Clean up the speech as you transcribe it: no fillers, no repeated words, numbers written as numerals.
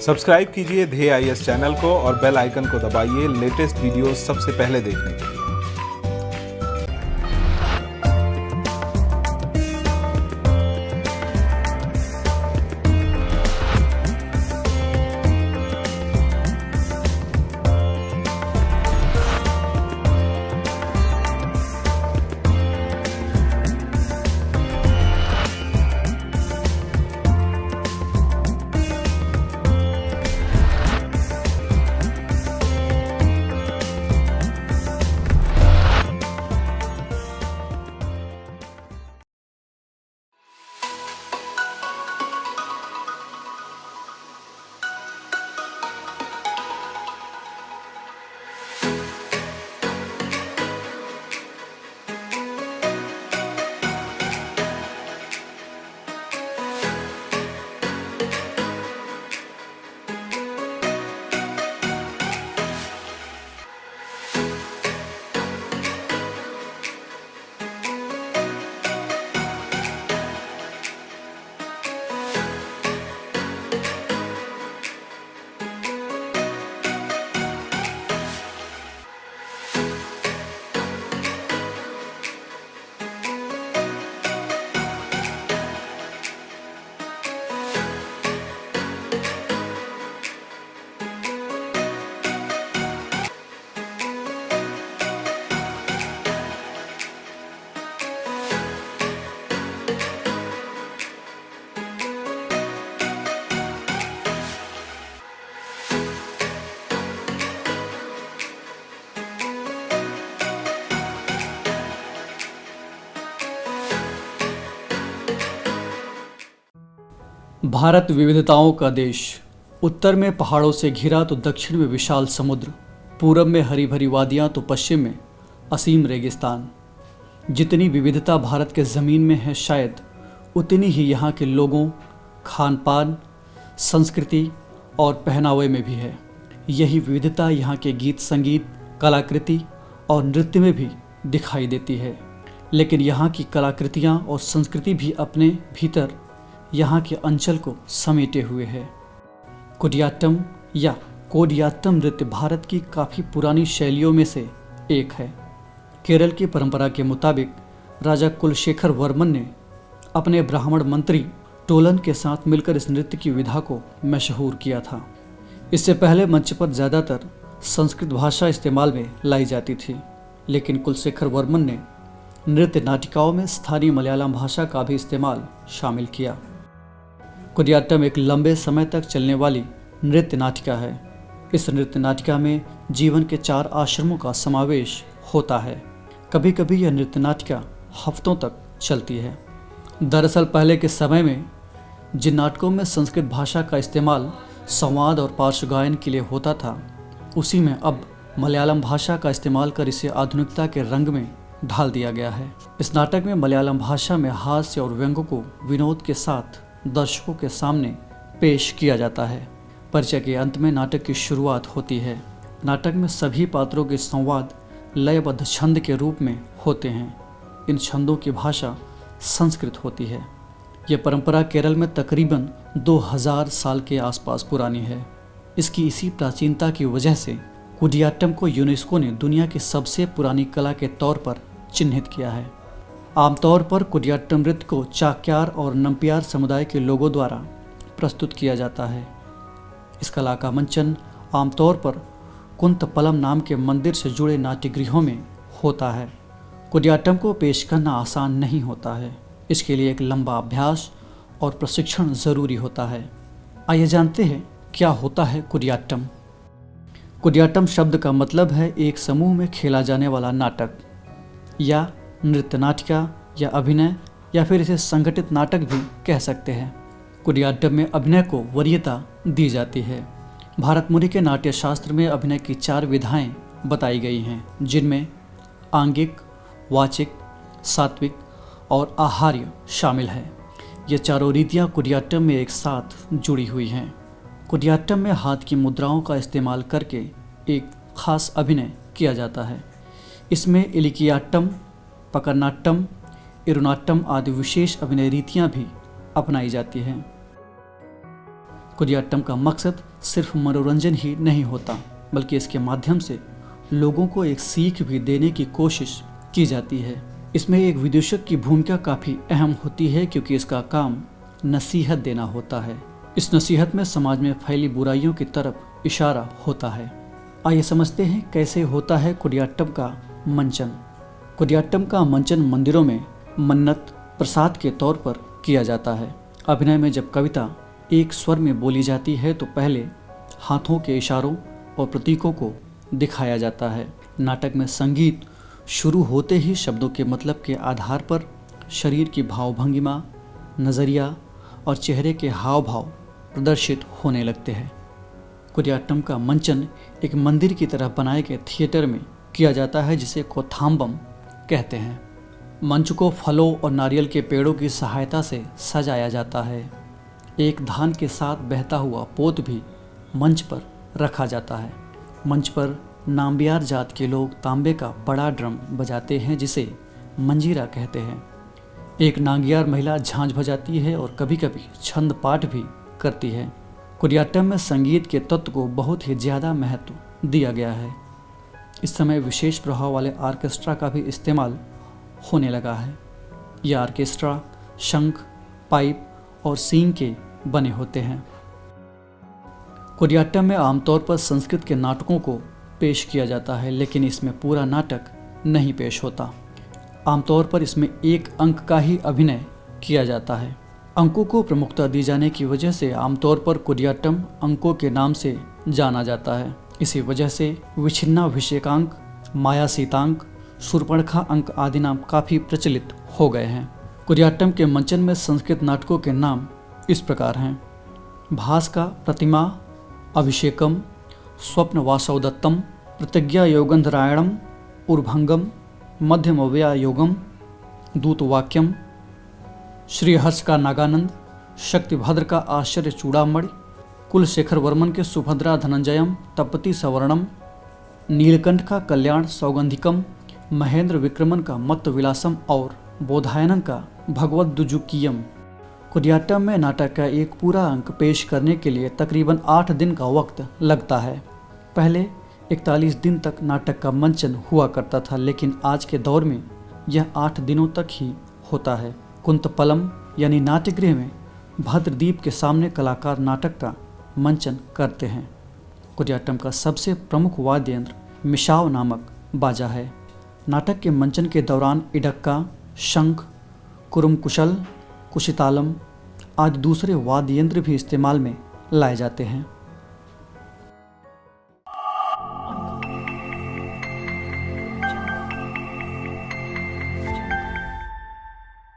Subscribe कीजिए ध्येय IAS channel को और बेल आइकन को दबाइए लेटेस्ट वीडियो सबसे पहले देखने के लिए। भारत विविधताओं का देश। उत्तर में पहाड़ों से घिरा तो दक्षिण में विशाल समुद्र, पूरब में हरी भरी वादियाँ तो पश्चिम में असीम रेगिस्तान। जितनी विविधता भारत के ज़मीन में है, शायद उतनी ही यहाँ के लोगों, खान पान, संस्कृति और पहनावे में भी है। यही विविधता यहाँ के गीत संगीत, कलाकृति और नृत्य में भी दिखाई देती है। लेकिन यहाँ की कलाकृतियाँ और संस्कृति भी अपने भीतर यहाँ के अंचल को समेटे हुए है। कुडियाट्टम या कोडियाट्टम नृत्य भारत की काफ़ी पुरानी शैलियों में से एक है। केरल की परंपरा के मुताबिक राजा कुलशेखर वर्मन ने अपने ब्राह्मण मंत्री टोलन के साथ मिलकर इस नृत्य की विधा को मशहूर किया था। इससे पहले मंच पर ज़्यादातर संस्कृत भाषा इस्तेमाल में लाई जाती थी, लेकिन कुलशेखर वर्मन ने नृत्य नाटिकाओं में स्थानीय मलयालम भाषा का भी इस्तेमाल शामिल किया। कुडियाट्टम एक लंबे समय तक चलने वाली नृत्य नाटिका है। इस नृत्य नाटिका में जीवन के 4 आश्रमों का समावेश होता है। कभी कभी यह नृत्य नाटिका हफ्तों तक चलती है। दरअसल पहले के समय में जिन नाटकों में संस्कृत भाषा का इस्तेमाल संवाद और पार्श्व गायन के लिए होता था, उसी में अब मलयालम भाषा का इस्तेमाल कर इसे आधुनिकता के रंग में ढाल दिया गया है। इस नाटक में मलयालम भाषा में हास्य और व्यंग्य को विनोद के साथ दर्शकों के सामने पेश किया जाता है। परिचय के अंत में नाटक की शुरुआत होती है। नाटक में सभी पात्रों के संवाद लयबद्ध छंद के रूप में होते हैं। इन छंदों की भाषा संस्कृत होती है। यह परंपरा केरल में तकरीबन 2000 साल के आसपास पुरानी है। इसकी इसी प्राचीनता की वजह से कुडियाट्टम को यूनेस्को ने दुनिया की सबसे पुरानी कला के तौर पर चिन्हित किया है। आमतौर पर कुडियाट्टम नृत्य को चाक्यार और नम्पियार समुदाय के लोगों द्वारा प्रस्तुत किया जाता है। इस कला का मंचन आमतौर पर कुंतपलम नाम के मंदिर से जुड़े नाट्यगृहों में होता है। कुडियाट्टम को पेश करना आसान नहीं होता है। इसके लिए एक लंबा अभ्यास और प्रशिक्षण ज़रूरी होता है। आइए जानते हैं क्या होता है कुडियाट्टम। कुडियाट्टम शब्द का मतलब है एक समूह में खेला जाने वाला नाटक या नृत्य नाटिका या अभिनय, या फिर इसे संगठित नाटक भी कह सकते हैं। कुडियाट्टम में अभिनय को वरीयता दी जाती है। भारत मुनि के नाट्य शास्त्र में अभिनय की 4 विधाएं बताई गई हैं, जिनमें आंगिक, वाचिक, सात्विक और आहार्य शामिल है। ये चारों रीतियाँ कुडियाट्टम में एक साथ जुड़ी हुई हैं। कुडियाट्टम में हाथ की मुद्राओं का इस्तेमाल करके एक खास अभिनय किया जाता है। इसमें इलिकियाट्टम, पकरनाट्टम, इरुनाट्टम आदि विशेष अभिनय रीतियाँ भी अपनाई जाती हैं। कुडियाट्टम का मकसद सिर्फ मनोरंजन ही नहीं होता, बल्कि इसके माध्यम से लोगों को एक सीख भी देने की कोशिश की जाती है। इसमें एक विदूषक की भूमिका काफ़ी अहम होती है, क्योंकि इसका काम नसीहत देना होता है। इस नसीहत में समाज में फैली बुराइयों की तरफ इशारा होता है। आइए समझते हैं कैसे होता है कुडियाट्टम का मंचन। कुडियाट्टम का मंचन मंदिरों में मन्नत प्रसाद के तौर पर किया जाता है। अभिनय में जब कविता एक स्वर में बोली जाती है तो पहले हाथों के इशारों और प्रतीकों को दिखाया जाता है। नाटक में संगीत शुरू होते ही शब्दों के मतलब के आधार पर शरीर की भावभंगिमा, नज़रिया और चेहरे के हाव भाव प्रदर्शित होने लगते हैं। कुडियाट्टम का मंचन एक मंदिर की तरह बनाए गए थिएटर में किया जाता है, जिसे कोथाम्बम कहते हैं। मंच को फलों और नारियल के पेड़ों की सहायता से सजाया जाता है। एक धान के साथ बहता हुआ पोत भी मंच पर रखा जाता है। मंच पर नाम्बियार जात के लोग तांबे का बड़ा ड्रम बजाते हैं, जिसे मंजीरा कहते हैं। एक नांगियार महिला झांझ बजाती है और कभी कभी छंद पाठ भी करती है। कुडियाट्टम में संगीत के तत्व को बहुत ही ज़्यादा महत्व दिया गया है। इस समय विशेष प्रभाव वाले आर्केस्ट्रा का भी इस्तेमाल होने लगा है। यह आर्केस्ट्रा शंख, पाइप और सींग के बने होते हैं। कुडियाट्टम में आमतौर पर संस्कृत के नाटकों को पेश किया जाता है, लेकिन इसमें पूरा नाटक नहीं पेश होता। आमतौर पर इसमें एक अंक का ही अभिनय किया जाता है। अंकों को प्रमुखता दी जाने की वजह से आमतौर पर कुडियाट्टम अंकों के नाम से जाना जाता है। इसी वजह से विच्छिन्नाभिषेकांक, माया सीतांक, शूर्पणखा अंक आदि नाम काफ़ी प्रचलित हो गए हैं। कुडियाट्टम के मंचन में संस्कृत नाटकों के नाम इस प्रकार हैं: भास्का प्रतिमा, अभिषेकम, स्वप्न वासवदत्तम, प्रतिज्ञा योगंधरायणम, उर्भंगम, मध्यमव्या योगम, दूतवाक्यम, श्रीहर्ष का नागानंद, शक्तिभद्र का आश्चर्य चूड़ामणि, कुलशेखर वर्मन के सुभद्रा धनंजयम, तपति सवर्णम, नीलकंठ का कल्याण सौगंधिकम, महेंद्र विक्रमन का मत्त विलासम और बोधायनन का भगवत दुजुकियम। कुडियाट्टम में नाटक का एक पूरा अंक पेश करने के लिए तकरीबन 8 दिन का वक्त लगता है। पहले 41 दिन तक नाटक का मंचन हुआ करता था, लेकिन आज के दौर में यह 8 दिनों तक ही होता है। कुंतपलम यानी नाट्यगृह में भद्रदीप के सामने कलाकार नाटक का मंचन करते हैं। कुडियाट्टम का सबसे प्रमुख वाद्य यंत्र मिशाव नामक बाजा है। नाटक के मंचन के दौरान इडक्का, शंख, कुरुमकुशल, कुशितालम आदि दूसरे वाद्य यंत्र भी इस्तेमाल में लाए जाते हैं।